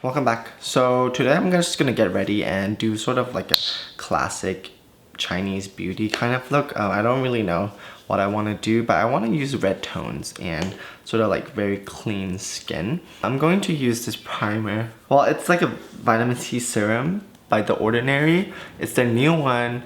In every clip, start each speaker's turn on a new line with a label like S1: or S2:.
S1: welcome back. So today I'm just gonna get ready and do sort of like a classic Chinese beauty kind of look. I don't really know what I want to do, but I want to use red tones and sort of like very clean skin. I'm going to use this primer. Well, it's like a vitamin C serum by The Ordinary. It's their new one.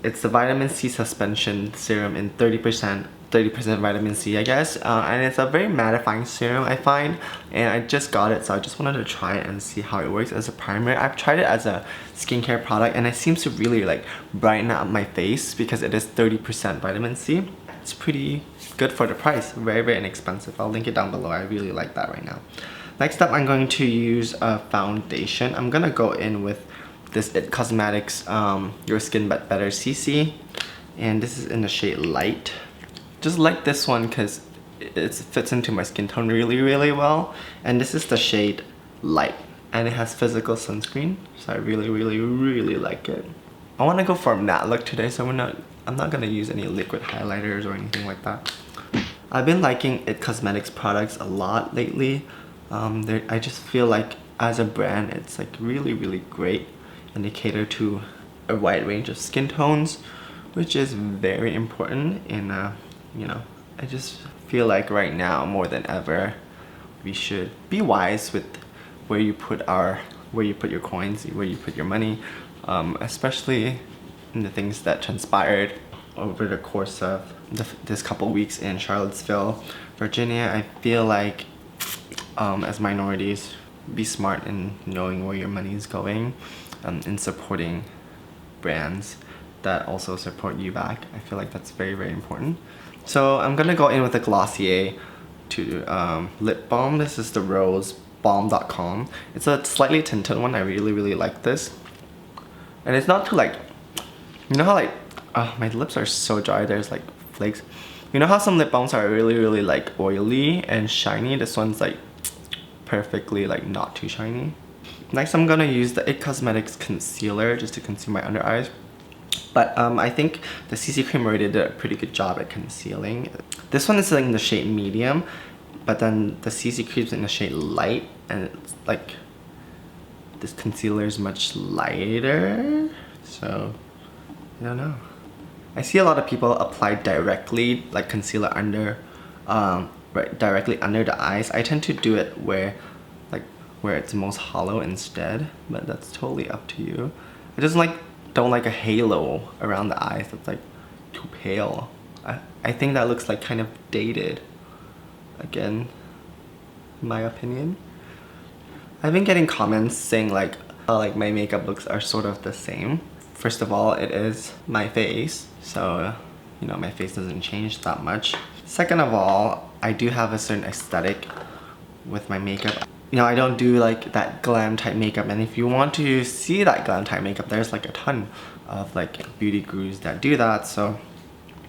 S1: It's the vitamin C suspension serum in 30% vitamin C, I guess, and it's a very mattifying serum, I find, and I just got it, so I just wanted to try it and see how it works as a primer. I've tried it as a skincare product and it seems to really like brighten up my face because it is 30% vitamin C. It's pretty good for the price, very inexpensive. I'll link it down below. I really like that right now. Next up, I'm going to use a foundation. I'm gonna go in with this IT Cosmetics Your Skin But Better CC, and this is in the shade Light. Just like this one because it fits into my skin tone really well. And this is the shade Light, and it has physical sunscreen, so I really like it. I want to go for a matte look today, so I'm not gonna use any liquid highlighters or anything like that. I've been liking IT Cosmetics products a lot lately. I just feel like as a brand, it's like really great, and they cater to a wide range of skin tones, which is very important. And you know, I just feel like right now more than ever, we should be wise with where you put your coins, where you put your money, especially in the things that transpired over the course of this couple weeks in Charlottesville, Virginia. I feel like as minorities, be smart in knowing where your money is going, in supporting brands that also support you back. I feel like that's very important. So I'm gonna go in with the Glossier Lip Balm. This is the rosebalm.com. It's a slightly tinted one. I really like this. And it's not too like, you know how like, my lips are so dry, there's like flakes. You know how some lip balms are really like oily and shiny? This one's like perfectly like not too shiny. Next, I'm gonna use the IT Cosmetics concealer just to conceal my under eyes. But I think the CC cream already did a pretty good job at concealing. This one is in the shade medium, but then the CC cream's in the shade light, and it's like this concealer is much lighter. So I don't know. I see a lot of people apply directly like concealer under, directly under the eyes. I tend to do it where it's most hollow instead, but that's totally up to you. I just don't like a halo around the eyes that's like too pale. I think that looks like kind of dated. Again, my opinion. I've been getting comments saying like my makeup looks are sort of the same. First of all, it is my face, so you know my face doesn't change that much. Second of all, I do have a certain aesthetic with my makeup. You know, I don't do like that glam type makeup, and if you want to see that glam type makeup, there's like a ton of like beauty gurus that do that, so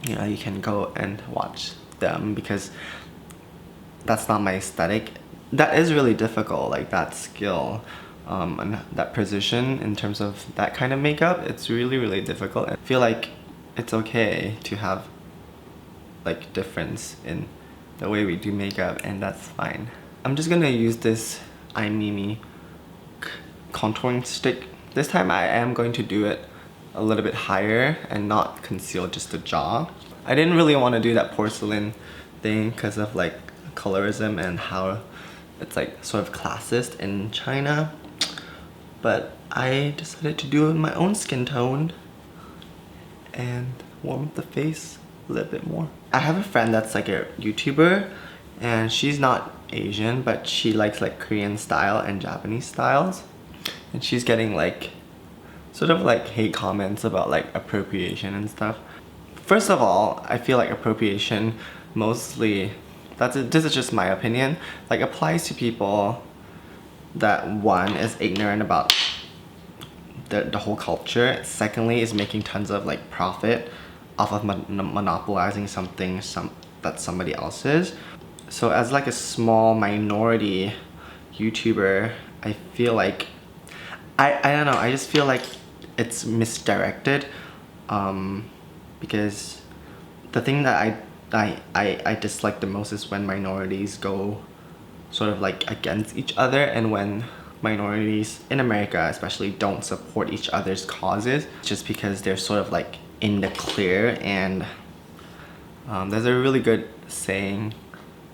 S1: you know, you can go and watch them because that's not my aesthetic. That is really difficult, like that skill and that precision in terms of that kind of makeup. It's really difficult. I feel like it's okay to have like difference in the way we do makeup, and that's fine. I'm just gonna use this iMimi contouring stick. This time I am going to do it a little bit higher and not conceal just the jaw. I didn't really want to do that porcelain thing because of like colorism and how it's like sort of classist in China. But I decided to do it in my own skin tone and warm up the face a little bit more. I have a friend that's like a YouTuber, and she's not Asian, but she likes like Korean style and Japanese styles, and she's getting like sort of like hate comments about like appropriation and stuff. First of all, I feel like appropriation mostly, this is just my opinion, like applies to people that one is ignorant about the whole culture, secondly is making tons of like profit off of monopolizing something that somebody else's. So as like a small minority YouTuber, I feel like I don't know, I just feel like it's misdirected, because the thing that I dislike the most is when minorities go sort of like against each other, and when minorities in America especially don't support each other's causes just because they're sort of like in the clear. And there's a really good saying,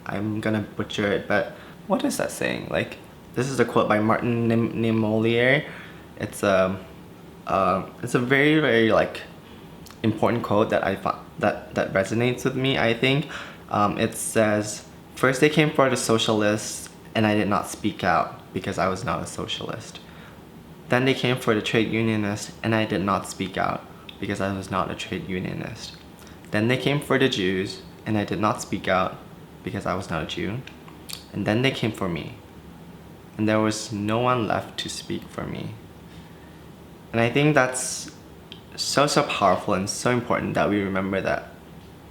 S1: I'm gonna butcher it, but what is that saying? Like, this is a quote by Martin Niemöller. It's a very, very like important quote that I found that resonates with me, I think. It says, "First they came for the socialists and I did not speak out because I was not a socialist. Then they came for the trade unionists and I did not speak out because I was not a trade unionist. Then they came for the Jews and I did not speak out because I was not a Jew. And then they came for me. And there was no one left to speak for me." And I think that's so powerful and so important that we remember that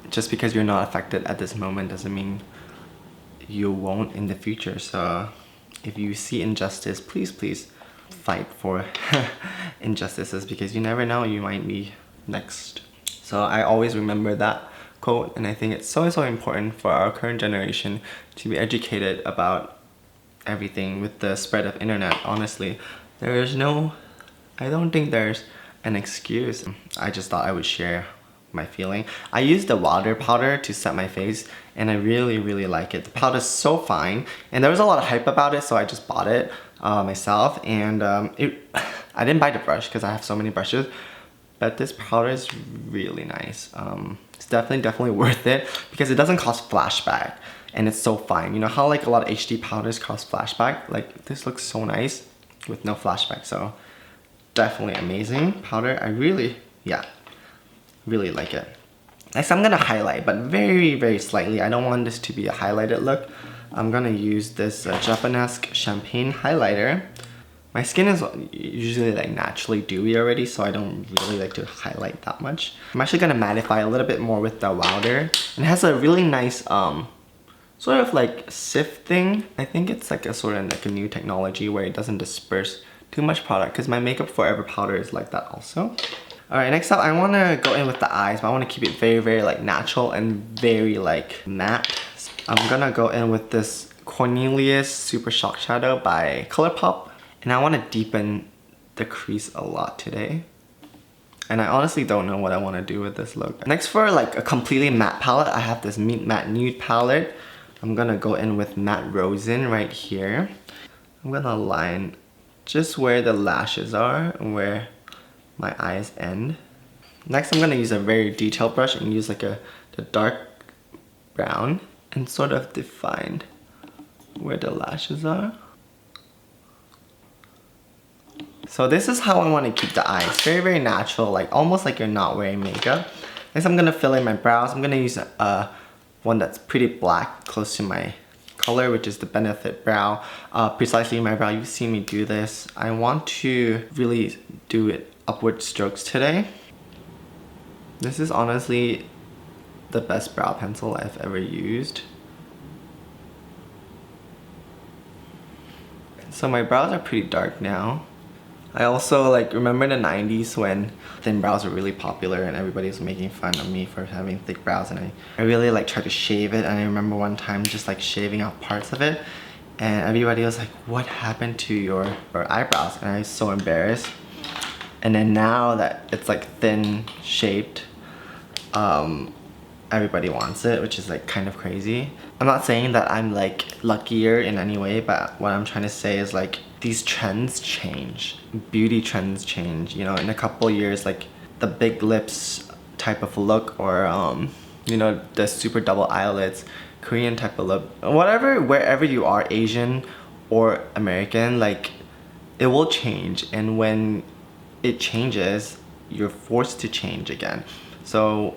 S1: just because you're not affected at this moment doesn't mean you won't in the future. So if you see injustice, please fight for injustices, because you never know, you might be next. So I always remember that quote, and I think it's so important for our current generation to be educated about everything with the spread of internet. Honestly, I don't think there's an excuse. I just thought I would share my feeling. I used the WOWDER powder to set my face and I really like it. The powder's so fine and there was a lot of hype about it, so I just bought it myself. And I didn't buy the brush because I have so many brushes, but this powder is really nice. It's definitely worth it because it doesn't cause flashback and it's so fine. You know how like a lot of HD powders cause flashback? Like this looks so nice with no flashback. So definitely amazing powder. I really like it. Next I'm gonna highlight, but very slightly. I don't want this to be a highlighted look. I'm gonna use this Japanese champagne highlighter. My skin is usually like naturally dewy already, so I don't really like to highlight that much. I'm actually gonna mattify a little bit more with the WOWDER. It has a really nice sort of like sift thing. I think it's like a sort of like a new technology where it doesn't disperse too much product, because my Makeup Forever powder is like that also. Alright, next up I want to go in with the eyes, but I want to keep it very like natural and very like matte. I'm gonna go in with this Cornelius Super Shock Shadow by Colourpop, and I want to deepen the crease a lot today. And I honestly don't know what I want to do with this look. Next, for like a completely matte palette, I have this Matte Nude palette. I'm gonna go in with Matte Rosin right here. I'm gonna line just where the lashes are and where my eyes end. Next I'm gonna use a very detailed brush and use like the dark brown and sort of define where the lashes are. So this is how I want to keep the eyes. Very natural, like almost like you're not wearing makeup. Next I'm gonna fill in my brows. I'm gonna use one that's pretty black, close to my color, which is the Benefit Brow. Precisely my brow, you've seen me do this. I want to really do it upward strokes today. This is honestly the best brow pencil I've ever used. So my brows are pretty dark now. I also like remember the 90s when thin brows were really popular and everybody was making fun of me for having thick brows, and I really like tried to shave it. And I remember one time just like shaving off parts of it and everybody was like, "What happened to your eyebrows?" And I was so embarrassed. And then now that it's like thin shaped, everybody wants it, which is like kind of crazy. I'm not saying that I'm like luckier in any way, but what I'm trying to say is like these trends change. Beauty trends change. You know, in a couple years, like the big lips type of look, or you know, the super double eyelids, Korean type of look, whatever, wherever you are, Asian or American, like it will change. And when it changes, you're forced to change again. So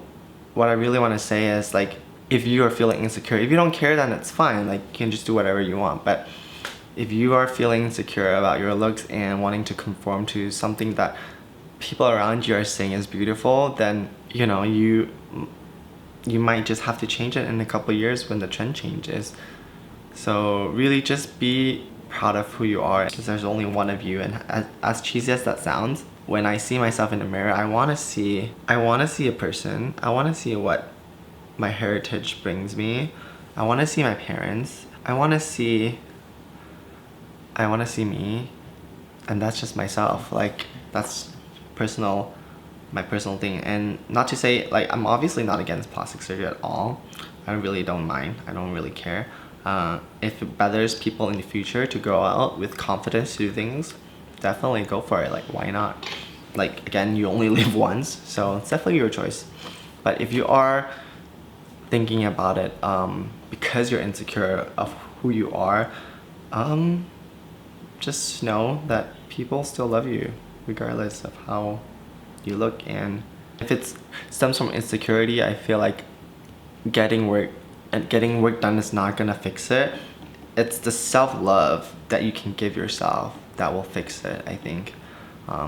S1: what I really want to say is like, if you are feeling insecure, if you don't care, then it's fine. Like you can just do whatever you want. But if you are feeling insecure about your looks and wanting to conform to something that people around you are saying is beautiful, then you know, you might just have to change it in a couple years when the trend changes. So really just be proud of who you are, because there's only one of you. And as cheesy as that sounds, when I see myself in the mirror, I want to see a person. I want to see what my heritage brings me. I want to see my parents. I want to see I want to see me, and that's just myself. Like, that's my personal thing. And not to say, like, I'm obviously not against plastic surgery at all. I really don't mind. I don't really care. If it betters people in the future to go out with confidence to do things, definitely go for it. Like, why not? Like, again, you only live once, so it's definitely your choice. But if you are thinking about it because you're insecure of who you are, just know that people still love you regardless of how you look. And if it stems from insecurity, I feel like getting work done is not gonna fix it. It's the self-love that you can give yourself that will fix it, I think.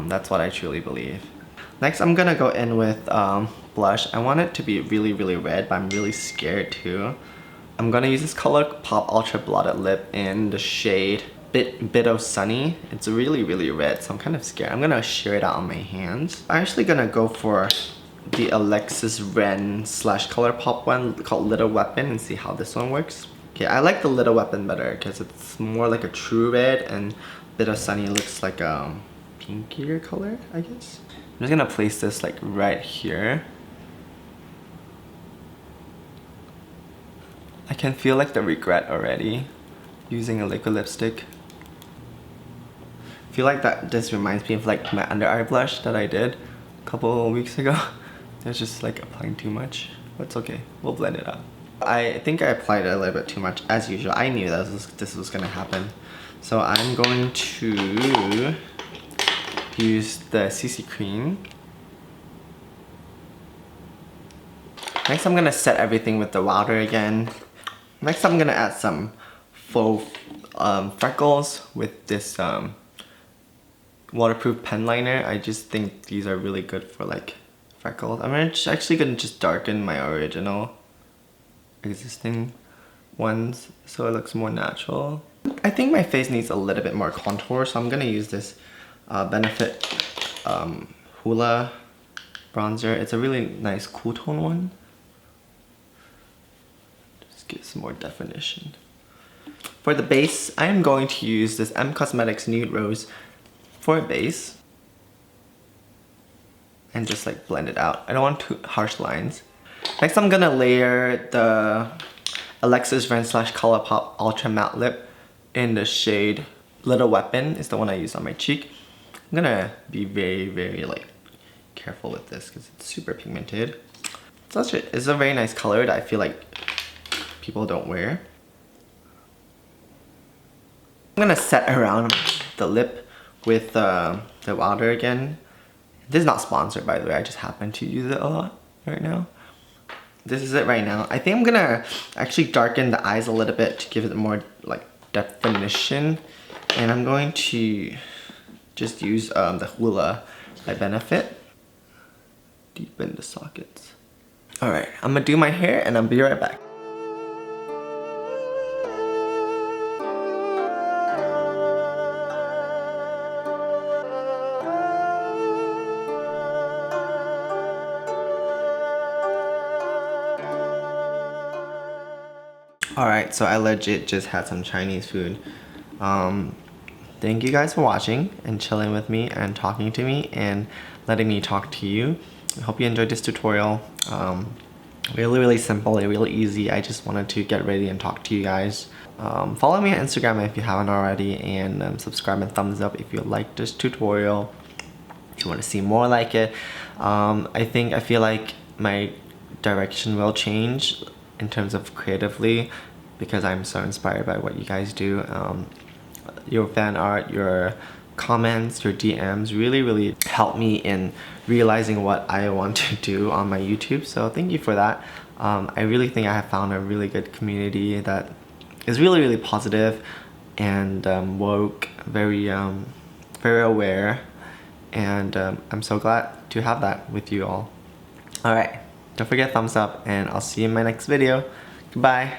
S1: That's what I truly believe. Next, I'm gonna go in with blush. I want it to be really, really red, but I'm really scared too. I'm gonna use this Colourpop Ultra Blotted Lip in the shade Bit of Sunny. It's really, really red, so I'm kind of scared. I'm gonna share it out on my hands. I'm actually gonna go for the Alexis Ren / Colourpop one called Little Weapon and see how this one works. Okay, I like the Little Weapon better because it's more like a true red, and Bit of Sunny looks like a pinkier color, I guess. I'm just gonna place this like right here. I can feel like the regret already using a liquid lipstick. I feel like that this reminds me of like my under eye blush that I did a couple of weeks ago. I was just like applying too much, but it's okay. We'll blend it out. I think I applied it a little bit too much as usual. I knew that this was gonna happen. So I'm going to use the CC cream. Next, I'm gonna set everything with the WOWDER again. Next, I'm gonna add some faux freckles with this waterproof pen liner. I just think these are really good for like freckles. I'm actually gonna just darken my original existing ones so it looks more natural. I think my face needs a little bit more contour, so I'm gonna use this Benefit HOOLA bronzer. It's a really nice cool tone one. Just get some more definition. For the base, I am going to use this Cosmetics Nude Rose for a base. And just like blend it out. I don't want too harsh lines. Next, I'm gonna layer the Alexis Ren / Colourpop Ultra Matte Lip in the shade Little Weapon. Is the one I use on my cheek. I'm gonna be very, very like careful with this because it's super pigmented. It's a very nice color that I feel like people don't wear. I'm gonna set around the lip with the WOWDER again. This is not sponsored, by the way. I just happen to use it a lot right now. This is it right now. I think I'm gonna actually darken the eyes a little bit to give it more like definition. And I'm going to just use the HOOLA by Benefit. Deepen the sockets. Alright, I'm gonna do my hair and I'll be right back. Alright, so I legit just had some Chinese food. Thank you guys for watching and chilling with me and talking to me and letting me talk to you. I hope you enjoyed this tutorial. Really, really simple and really easy. I just wanted to get ready and talk to you guys. Follow me on Instagram if you haven't already, and subscribe and thumbs up if you like this tutorial. If you want to see more like it. I feel like my direction will change in terms of creatively because I'm so inspired by what you guys do. Your fan art, your comments, your DMs really, really help me in realizing what I want to do on my YouTube, so thank you for that. I really think I have found a really good community that is really, really positive and woke, very aware, and I'm so glad to have that with you all. Alright, don't forget thumbs up, and I'll see you in my next video. Goodbye.